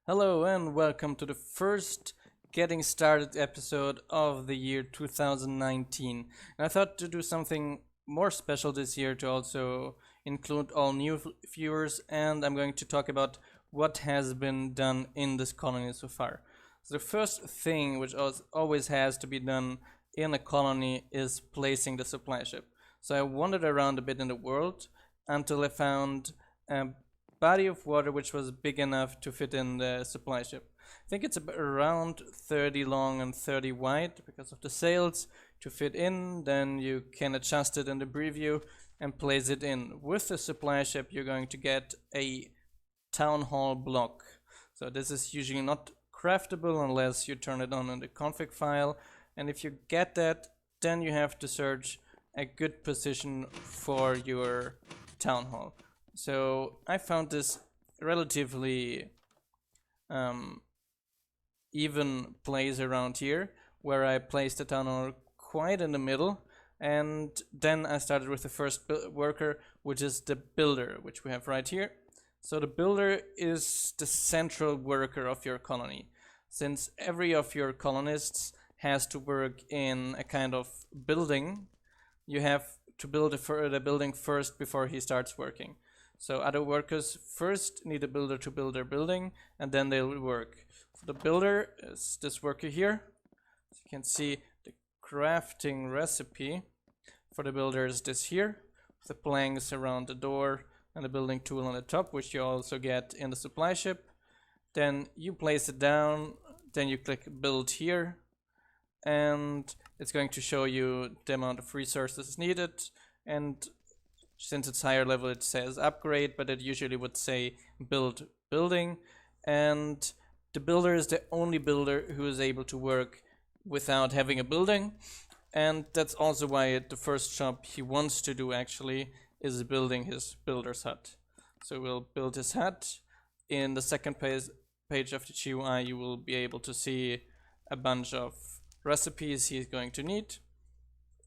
Hello and welcome to the first Getting Started episode of the year 2019. And I thought to do something more special this year to also include all new viewers, and I'm going to talk about what has been done in this colony so far. So the first thing which always has to be done in a colony is placing the supply ship. So I wandered around a bit in the world until I found a body of water which was big enough to fit in the supply ship. I think it's around 30 long and 30 wide because of the sails to fit in. Then you can adjust it in the preview and place it in. With the supply ship you're going to get a Townhall block. So this is usually not craftable unless you turn it on in the config file, and if you get that, then you have to search a good position for your town hall. So I found this relatively even place around here where I placed the town hall quite in the middle, and then I started with the first worker, which is the builder, which we have right here. So the builder is the central worker of your colony. Since every of your colonists has to work in a kind of building, you have to build the building first before he starts working. So other workers first need a builder to build their building, and then they will work. So the builder is this worker here. As you can see, the crafting recipe for the builder is this here, with the planks around the door and the building tool on the top, which you also get in the supply ship. Then you place it down, then you click build here, and it's going to show you the amount of resources needed, and since it's higher level it says upgrade, but it usually would say build building. And the builder is the only builder who is able to work without having a building, and that's also why the first job he wants to do actually is building his builder's hut. So we'll build his hut. In the second page of the GUI you will be able to see a bunch of recipes he's going to need.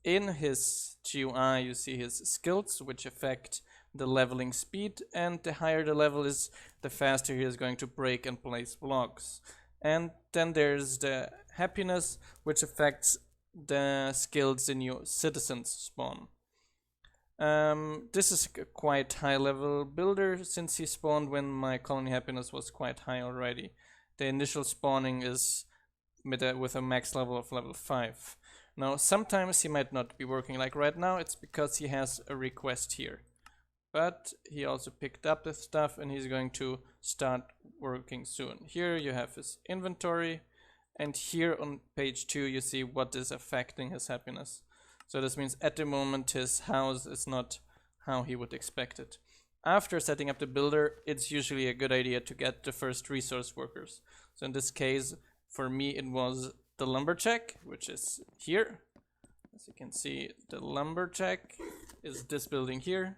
In his GUI you see his skills, which affect the leveling speed, and the higher the level is, the faster he is going to break and place blocks. And then there's the happiness, which affects the skills in your citizens spawn. This is a quite high level builder since he spawned when my colony happiness was quite high already. The initial spawning is with a max level of level 5. Now sometimes he might not be working, like right now it's because he has a request here. But he also picked up the stuff and he's going to start working soon. Here you have his inventory, and here on page 2 you see what is affecting his happiness. So this means at the moment his house is not how he would expect it. After setting up the builder, it's usually a good idea to get the first resource workers. So in this case, for me it was the lumberjack, which is here. As you can see, the lumberjack is this building here.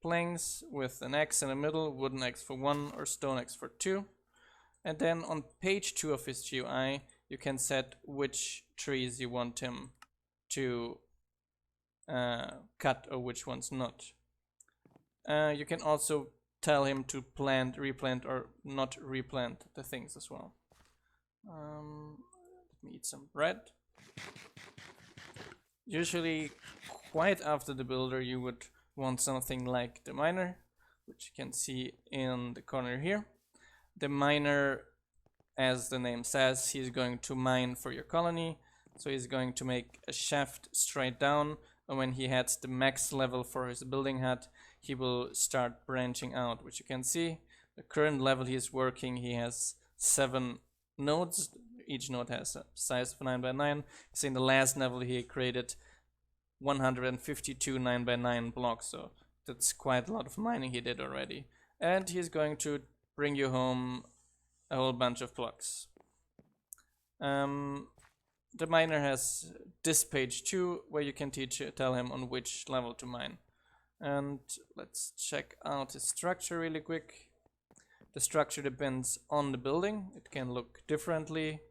Planks with an X in the middle, wooden X for 1 or stone X for 2. And then on page 2 of his GUI you can set which trees you want him to cut or which ones not. You can also tell him to plant, replant or not replant the things as well. Let me eat some bread. Usually quite after the builder you would want something like the miner, which you can see in the corner here. The miner, as the name says, he's going to mine for your colony. So he's going to make a shaft straight down, and when he hits the max level for his building hut, he will start branching out, which you can see. The current level he's working, he has 7 nodes. Each node has a size of 9 by 9. So in the last level he created 152 9 by 9 blocks, so that's quite a lot of mining he did already. And he's going to bring you home a whole bunch of blocks. The miner has this page too, where you can tell him on which level to mine. And let's check out his structure really quick. The structure depends on the building. It can look differently.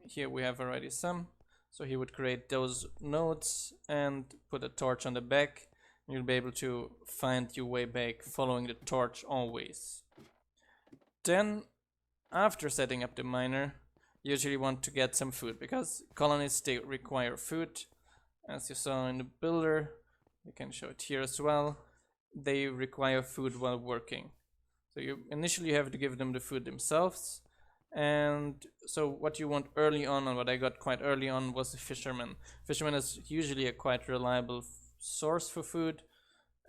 Here we have already some. So he would create those nodes and put a torch on the back. You'll be able to find your way back following the torch always. Then after setting up the miner, you usually want to get some food, because colonies, they require food. As you saw in the builder, you can show it here as well, they require food while working. So you initially have to give them the food themselves. And so what you want early on, and what I got quite early on, was the fisherman. Fisherman is usually a quite reliable source for food,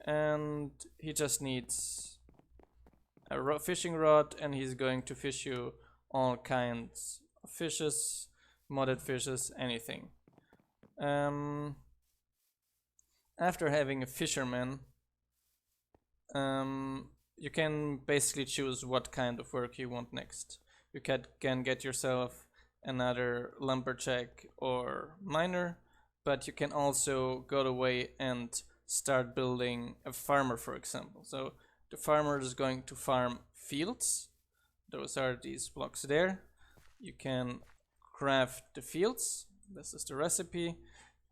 and he just needs a fishing rod, and he's going to fish you all kinds of fishes, modded fishes, anything. After having a fisherman, you can basically choose what kind of work you want next. You can get yourself another lumberjack or miner, but you can also go away and start building a farmer, for example. So the farmer is going to farm fields. Those are these blocks there. You can craft the fields. This is the recipe.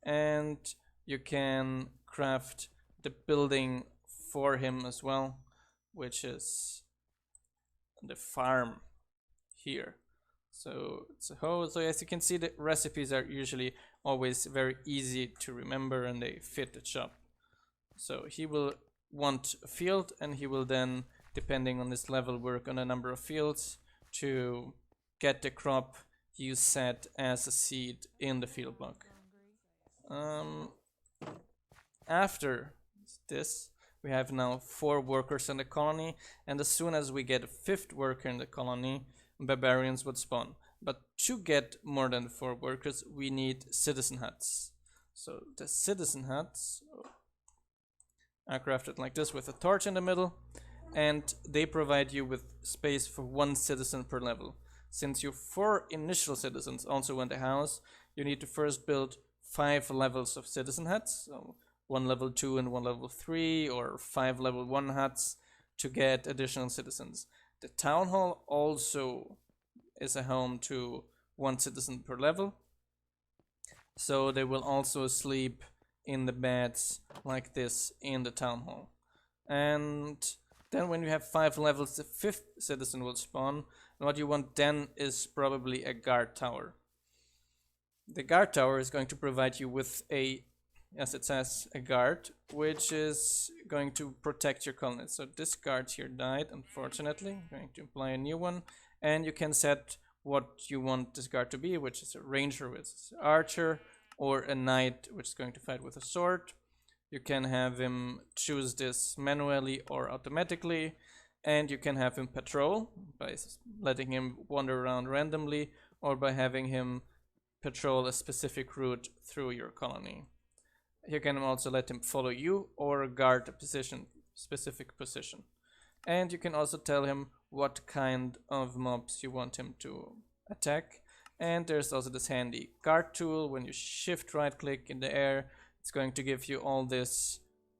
And you can craft the building for him as well, which is the farm here. So it's a hoe. So as you can see, the recipes are usually always very easy to remember, and they fit the job. So he will want a field, and he will then, depending on his level, work on a number of fields to get the crop you set as a seed in the field block. After this, we have now 4 workers in the colony, and as soon as we get a 5th worker in the colony, barbarians would spawn. But to get more than 4 workers, we need citizen huts. So the citizen huts are crafted like this, with a torch in the middle, and they provide you with space for 1 citizen per level. Since your 4 initial citizens also want a house, you need to first build 5 levels of citizen huts, so 1 level 2 and 1 level 3, or 5 level 1 huts to get additional citizens. The town hall also is a home to 1 citizen per level, so they will also sleep in the beds like this in the town hall. And then when you have 5 levels, the 5th citizen will spawn, and what you want then is probably a guard tower. The guard tower is going to provide you with a, as it says, a guard, which is going to protect your colony. So this guard here died, unfortunately. I'm going to apply a new one, and you can set what you want this guard to be, which is a ranger with an archer, or a knight which is going to fight with a sword. You can have him choose this manually or automatically, and you can have him patrol by letting him wander around randomly, or by having him patrol a specific route through your colony. You can also let him follow you or guard a specific position. And you can also tell him what kind of mobs you want him to attack. And there's also this handy guard tool. When you shift right click in the air, it's going to give you all this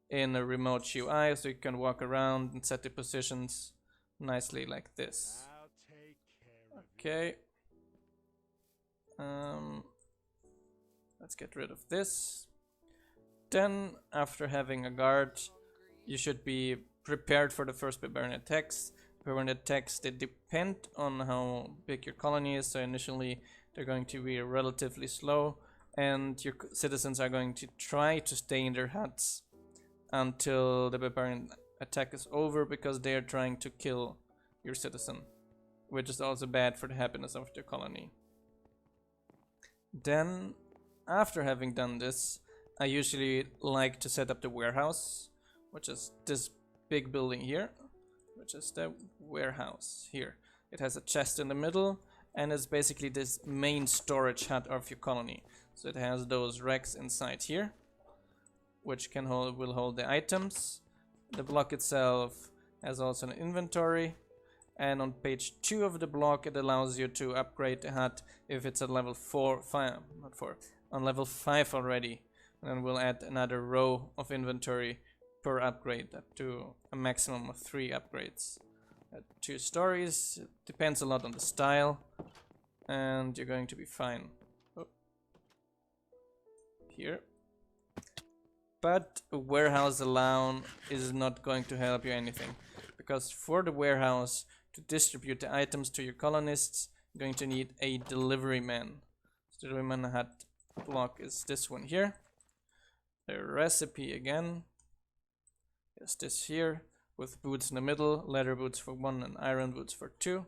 in a remote UI, so you can walk around and set the positions nicely like this. Okay. Let's get rid of this. Then, after having a guard, you should be prepared for the first barbarian attacks. Barbarian attacks, they depend on how big your colony is, so initially they're going to be relatively slow, and your citizens are going to try to stay in their huts until the barbarian attack is over, because they are trying to kill your citizen, which is also bad for the happiness of the colony. Then, after having done this, I usually like to set up the warehouse, which is this big building here, which is the warehouse here. It has a chest in the middle, and it's basically this main storage hut of your colony. So it has those racks inside here, which will hold the items. The block itself has also an inventory, and on page 2 of the block it allows you to upgrade the hut if it's at level 5 on level 5 already. And then we'll add another row of inventory per upgrade, up to a maximum of 3 upgrades. 2 stories, it depends a lot on the style, and you're going to be fine. Oh. Here. But a warehouse alone is not going to help you anything, because for the warehouse to distribute the items to your colonists, you're going to need a delivery man. So the delivery man hat block is this one here. The recipe again is this here, with boots in the middle, leather boots for 1 and iron boots for 2.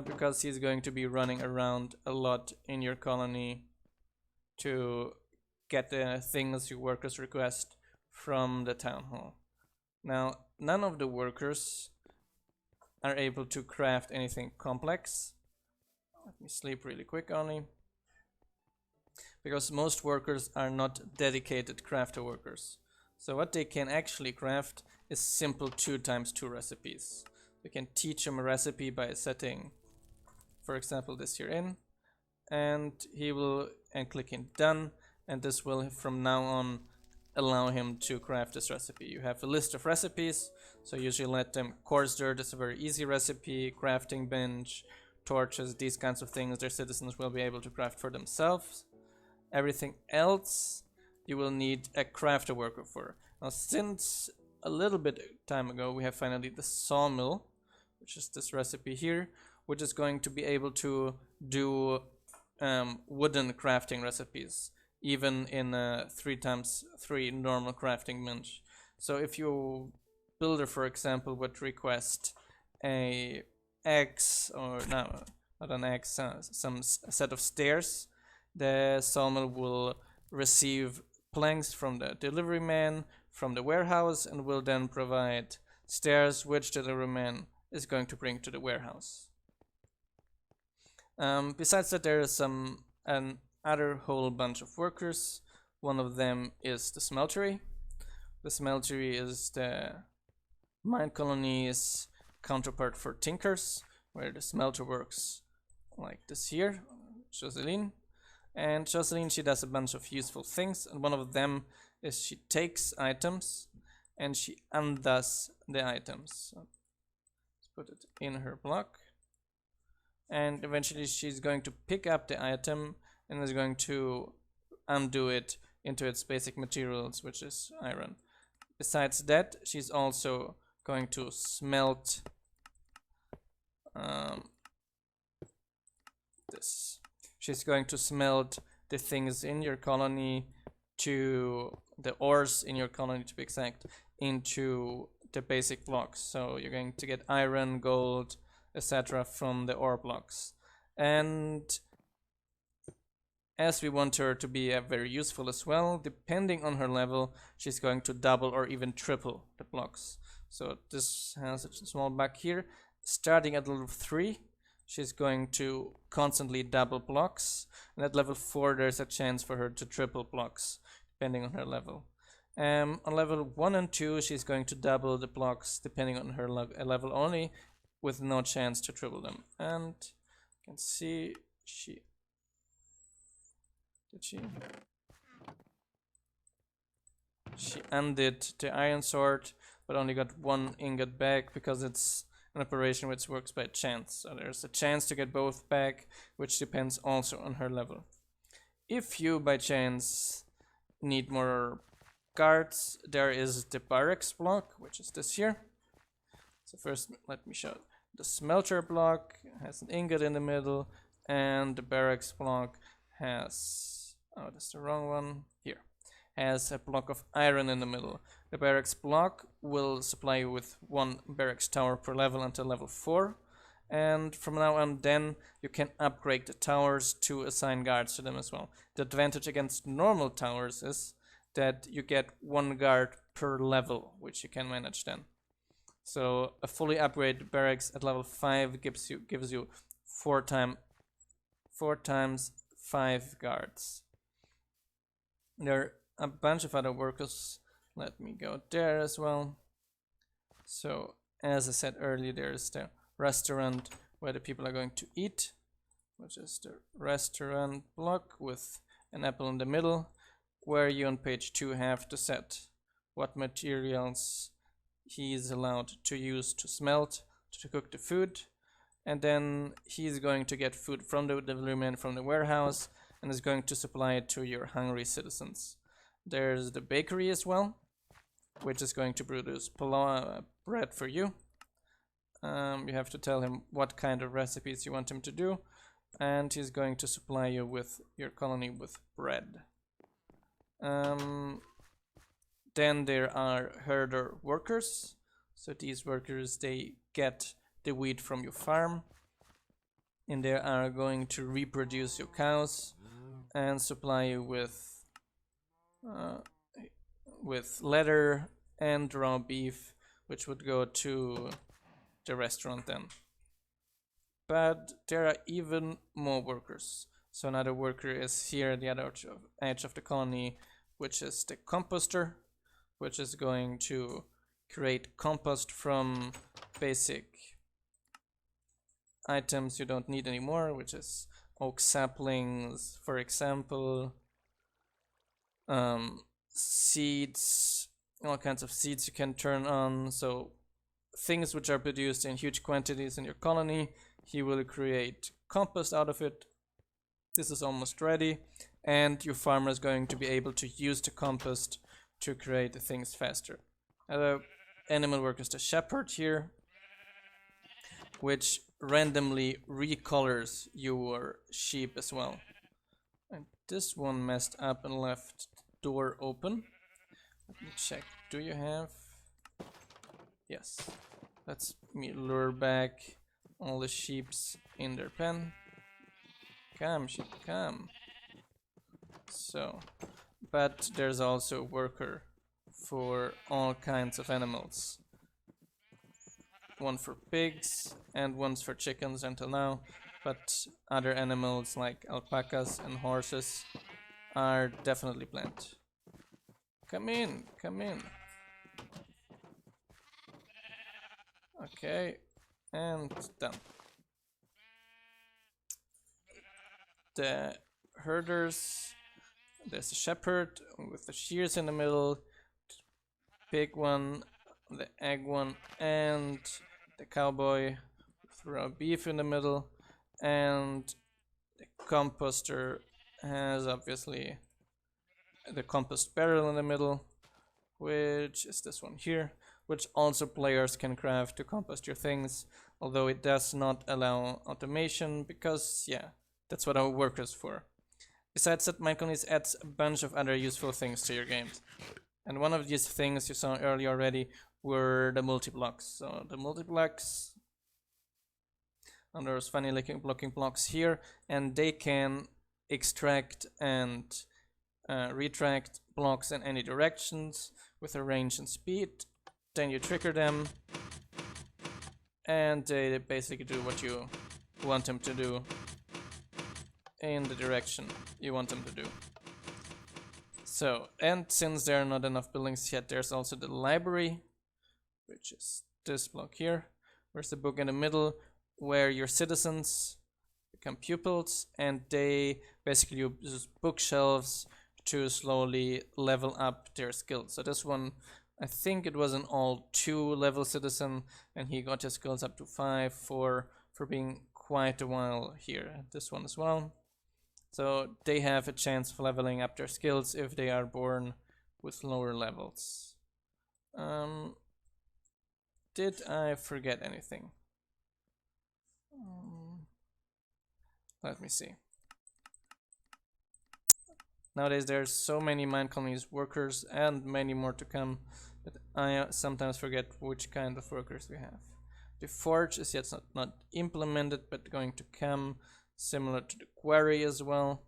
Because he's going to be running around a lot in your colony to get the things your workers request from the town hall. Now, none of the workers are able to craft anything complex. Let me sleep really quick only. Because most workers are not dedicated crafter workers. So what they can actually craft is simple 2x2 recipes. You can teach him a recipe by setting, for example, this here in, and he will, and clicking done, and this will from now on allow him to craft this recipe. You have a list of recipes, so usually let them. Coarse dirt is a very easy recipe, crafting bench, torches, these kinds of things their citizens will be able to craft for themselves. Everything else you will need a crafter worker for. Now, since a little bit time ago we have finally the sawmill, which is this recipe here, which is going to be able to do wooden crafting recipes, even in a 3x3 normal crafting bench. So if your builder, for example, would request a X, or no, not an X, some set of stairs, the sawmill will receive planks from the delivery man, from the warehouse, and will then provide stairs which the delivery man is going to bring to the warehouse. Besides that, there is another whole bunch of workers. One of them is the smeltery. The smeltery is the Minecolonies counterpart for tinkers, where the smelter works like this here, Jocelyn. And Jocelyn, she does a bunch of useful things, and one of them is she takes items and she undoes the items. So let's put it in her block, and eventually she's going to pick up the item and is going to undo it into its basic materials, which is iron. Besides that, she's also going to smelt this. She's going to smelt the things in your colony, to the ores in your colony to be exact, into the basic blocks. So you're going to get iron, gold, etc. from the ore blocks. And as we want her to be very useful as well, depending on her level, she's going to double or even triple the blocks. So this has a small bug here. Starting at level 3, she's going to constantly double blocks, and at level 4 there's a chance for her to triple blocks, depending on her level. On level 1 and 2 she's going to double the blocks depending on her level only, with no chance to triple them. And you can see she undid the iron sword, but only got 1 ingot back because it's an operation which works by chance. So there's a chance to get both back, which depends also on her level. If you by chance need more guards, there is the barracks block, which is this here. So first let me show it. The smelter block has an ingot in the middle, and the barracks block has, oh, that's the wrong one, here, has a block of iron in the middle. The barracks block will supply you with 1 barracks tower per level until level 4, and from now on then you can upgrade the towers to assign guards to them as well. The advantage against normal towers is that you get 1 guard per level, which you can manage then. So a fully upgraded barracks at level 5 gives you 4 times 5 guards. There are a bunch of other workers. Let me go there as well. So as I said earlier, there's the restaurant where the people are going to eat, which is the restaurant block with an apple in the middle, where you on page 2 have to set what materials he is allowed to use to smelt, to cook the food, and then he's going to get food from the delivery man from the warehouse and is going to supply it to your hungry citizens. There's the bakery as well, which is going to produce bread for you. You have to tell him what kind of recipes you want him to do, and he's going to supply you with your colony with bread. Then there are herder workers. So these workers, they get the wheat from your farm, and they are going to reproduce your cows and supply you with leather and raw beef, which would go to the restaurant then. But there are even more workers. So another worker is here at the other edge of the colony, which is the composter, which is going to create compost from basic items you don't need anymore, which is oak saplings, for example, seeds, all kinds of seeds you can turn on. So things which are produced in huge quantities in your colony, he will create compost out of it. This is almost ready, and your farmer is going to be able to use the compost to create the things faster. Animal work is the shepherd here, which randomly recolors your sheep as well. And this one messed up and left the door open. Let me check. Do you have? Yes. Let's me lure back all the sheeps in their pen. Come, sheep, come. So, but there's also a worker for all kinds of animals. One for pigs and one's for chickens until now, but other animals like alpacas and horses are definitely planned. Come in, come in. Okay, and done. The herders, there's a shepherd with the shears in the middle, pig one, the egg one, and the cowboy with raw beef in the middle, and the composter has obviously the compost barrel in the middle, which is this one here, which also players can craft to compost your things, although it does not allow automation because, yeah, that's what our work is for. Besides that, Minecolonies adds a bunch of other useful things to your games. And one of these things you saw earlier already were the multiblocks. So the multiblocks, and there's funny looking blocks here, and they can extract and retract blocks in any directions with a range and speed. Then you trigger them, and they basically do what you want them to do in the direction you want them to do. So, and since there are not enough buildings yet, there's also the library, which is this block here. There's the book in the middle where your citizens become pupils, and they basically use bookshelves to slowly level up their skills. So this one, I think it was an all 2 level citizen, and he got his skills up to 5 for being quite a while here. This one as well. So they have a chance of leveling up their skills if they are born with lower levels. Did I forget anything? Let me see. Nowadays there's so many Minecolonies workers and many more to come that I sometimes forget which kind of workers we have. The forge is yet not implemented, but going to come, similar to the quarry as well.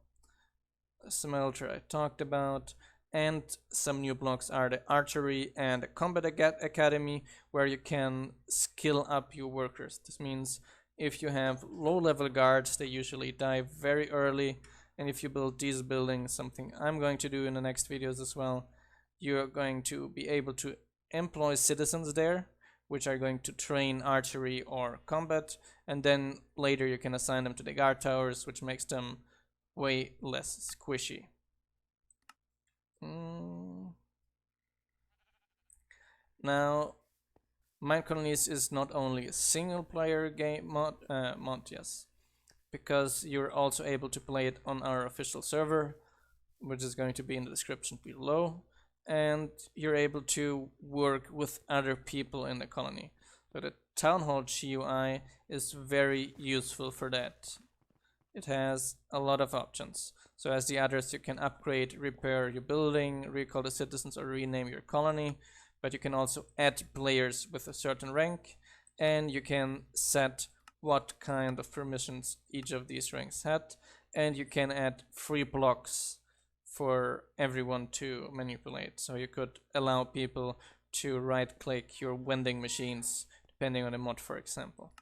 The smelter I talked about, and some new blocks are the archery and the combat academy, where you can skill up your workers. This means if you have low level guards, they usually die very early, and if you build these buildings, something I'm going to do in the next videos as well, you're going to be able to employ citizens there, which are going to train archery or combat, and then later you can assign them to the guard towers, which makes them way less squishy. Now, Minecolonies is not only a single player game mod, yes, because you're also able to play it on our official server, which is going to be in the description below, and you're able to work with other people in the colony. So the Townhall GUI is very useful for that. It has a lot of options. So as the others, you can upgrade, repair your building, recall the citizens, or rename your colony. But you can also add players with a certain rank, and you can set what kind of permissions each of these ranks had, and you can add free blocks for everyone to manipulate. So you could allow people to right-click your vending machines, depending on the mod, for example.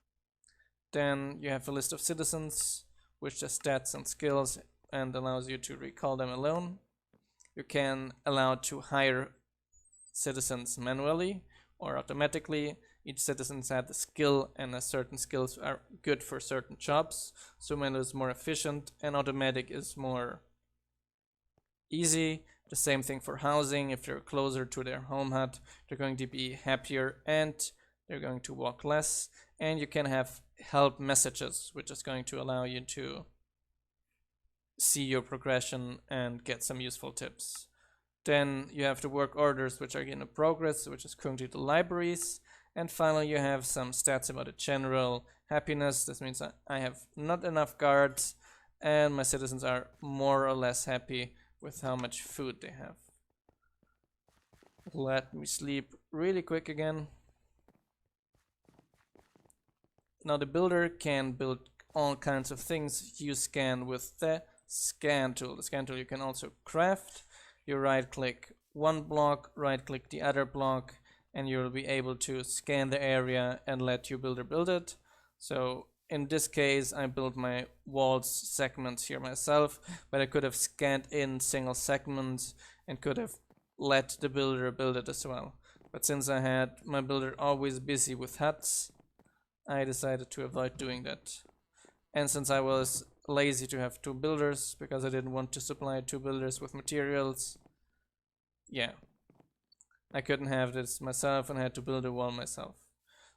Then you have a list of citizens, which has stats and skills and allows you to recall them alone. You can allow to hire citizens manually or automatically. Each citizen has a skill, and certain skills are good for certain jobs. So manual is more efficient and automatic is more easy. The same thing for housing. If they're closer to their home hut, they're going to be happier and they're going to walk less. And you can have help messages, which is going to allow you to see your progression and get some useful tips. Then you have the work orders, which are in progress, which is currently the libraries. And finally, you have some stats about the general happiness. This means I have not enough guards and my citizens are more or less happy with how much food they have. Let me sleep really quick again. Now the builder can build all kinds of things. You scan with the scan tool. The scan tool you can also craft. You right click one block, right click the other block, and you'll be able to scan the area and let your builder build it. So in this case I built my walls segments here myself, but I could have scanned in single segments and could have let the builder build it as well. But since I had my builder always busy with huts, I decided to avoid doing that. And since I was lazy to have two builders because I didn't want to supply two builders with materials, yeah, I couldn't have this myself and I had to build a wall myself.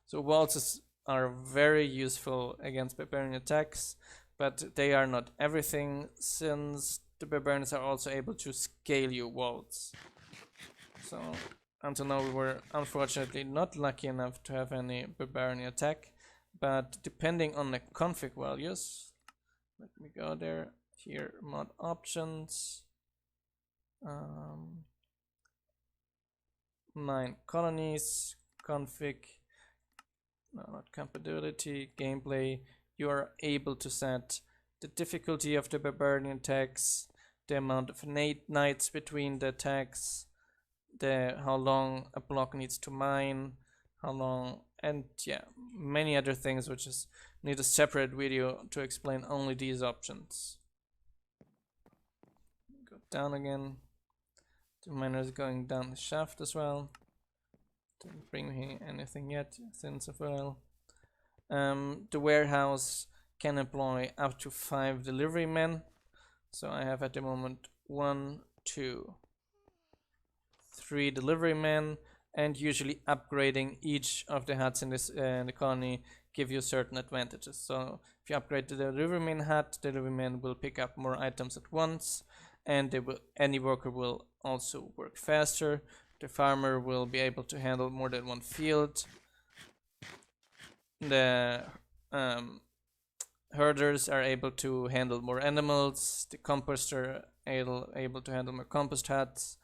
So walls are very useful against barbarian attacks, but they are not everything, since the barbarians are also able to scale your walls. So until now we were unfortunately not lucky enough to have any barbarian attack, but depending on the config values, let me go there, here, mod options, Minecolonies, config, no, not compatibility, gameplay, you are able to set the difficulty of the barbarian attacks, the amount of knights between the attacks, how long a block needs to mine, how long, and yeah, many other things which is need a separate video to explain only these options. Go down again. The miner is going down the shaft as well. Didn't bring me anything yet since a while. The warehouse can employ up to 5 delivery men. So I have at the moment 1, 2, 3 delivery men, and usually upgrading each of the huts in this in the colony give you certain advantages. So if you upgrade the delivery man hut, the delivery man will pick up more items at once, and any worker will also work faster. The farmer will be able to handle more than one field. The herders are able to handle more animals. The composter able to handle more compost huts.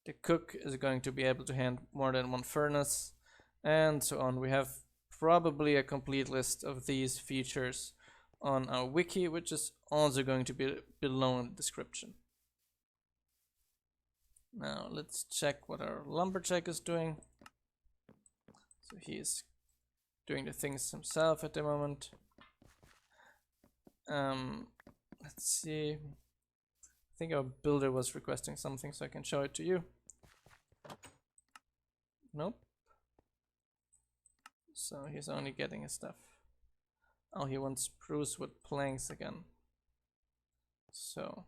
The cook is going to be able to handle more than one furnace, and so on. We have probably a complete list of these features on our wiki, which is also going to be below in the description. Now let's check what our lumberjack is doing. So he's doing the things himself at the moment. Let's see. I think our builder was requesting something, so I can show it to you. Nope. So he's only getting his stuff. Oh, he wants spruce with planks again. So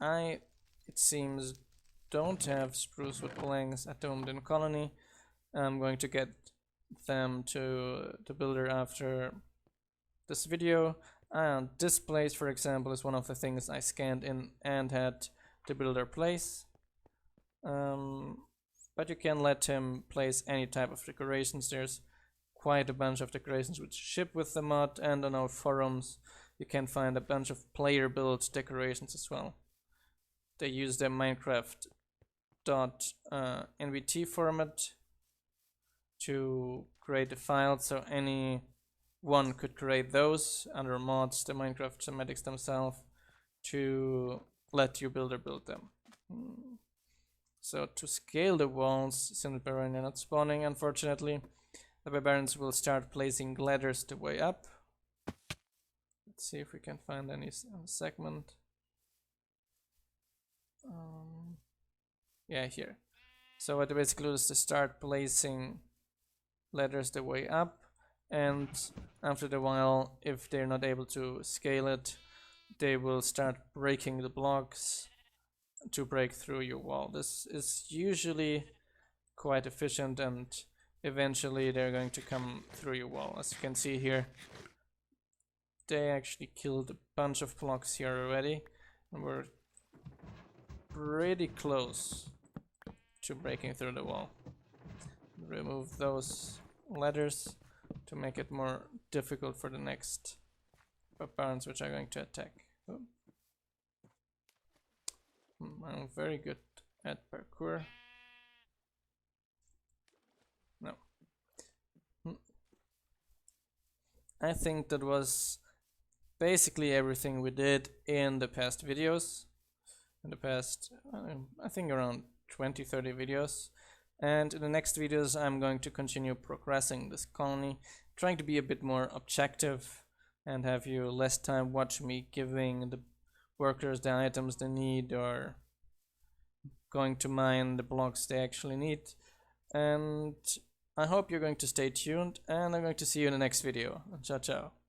it seems, don't have spruce wood planks at the moment in colony. I'm going to get them to the builder after this video. And this place, for example, is one of the things I scanned in and had the builder place. But you can let him place any type of decorations. There's quite a bunch of decorations which ship with the mod, and on our forums you can find a bunch of player built decorations as well. They use their Minecraft.nvt format to create the files, so anyone could create those under mods, the Minecraft schematics themselves, to let your builder build them. So to scale the walls, since the barbarians are not spawning, unfortunately, the barbarians will start placing ladders the way up. Let's see if we can find any segment. Yeah, here. So what they basically do is to start placing ladders the way up, and after a while, if they're not able to scale it, they will start breaking the blocks to break through your wall. This is usually quite efficient, and eventually they're going to come through your wall. As you can see here, they actually killed a bunch of blocks here already, and we're pretty close to breaking through the wall. Remove those ladders to make it more difficult for the next barbarians which are going to attack. I'm very good at parkour. No. I think that was basically everything we did in the past videos. In the past, I think around 20-30 videos. And in the next videos I'm going to continue progressing this colony, trying to be a bit more objective and have you less time watch me giving the workers the items they need or going to mine the blocks they actually need. And I hope you're going to stay tuned, and I'm going to see you in the next video. Ciao ciao.